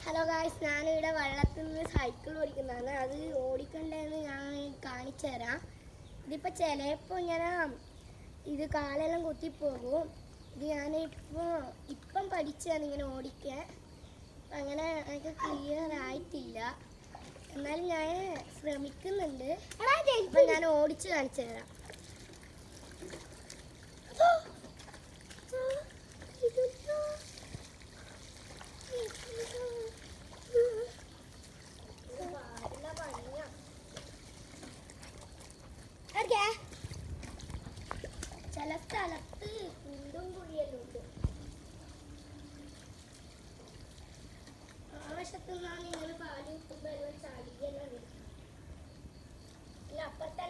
Hello guys, ഞാനിവിടെ വള്ളത്തിൽ നിന്ന് സൈക്കിൾ ഓടിക്കുന്നതാണ്. അത് ഓടിക്കണ്ടേന്ന് ഞാൻ കാണിച്ചു തരാം. ഇതിപ്പോൾ ചിലപ്പോൾ ഇങ്ങനെ ഇത് കാലെല്ലാം കുത്തിപ്പോകും. ഇത് ഇപ്പം പഠിച്ചാണ് ഇങ്ങനെ ഓടിക്കാൻ. അങ്ങനെ എനിക്ക് ക്ലിയർ ആയിട്ടില്ല, എന്നാലും ഞാൻ ശ്രമിക്കുന്നുണ്ട്. അപ്പം ഞാൻ ഓടിച്ച് കാണിച്ചു തരാം. ചില സ്ഥലത്ത് കുണ്ടും കുഴിയെല്ലാം ഉണ്ട്. ആവശ്യത്തിൽ നിന്നാണ് നിങ്ങൾ പാല് കുത്തുമ്പോൾ എല്ലാം ചാടിയെല്ലാം വരും. അപ്പുറത്തെ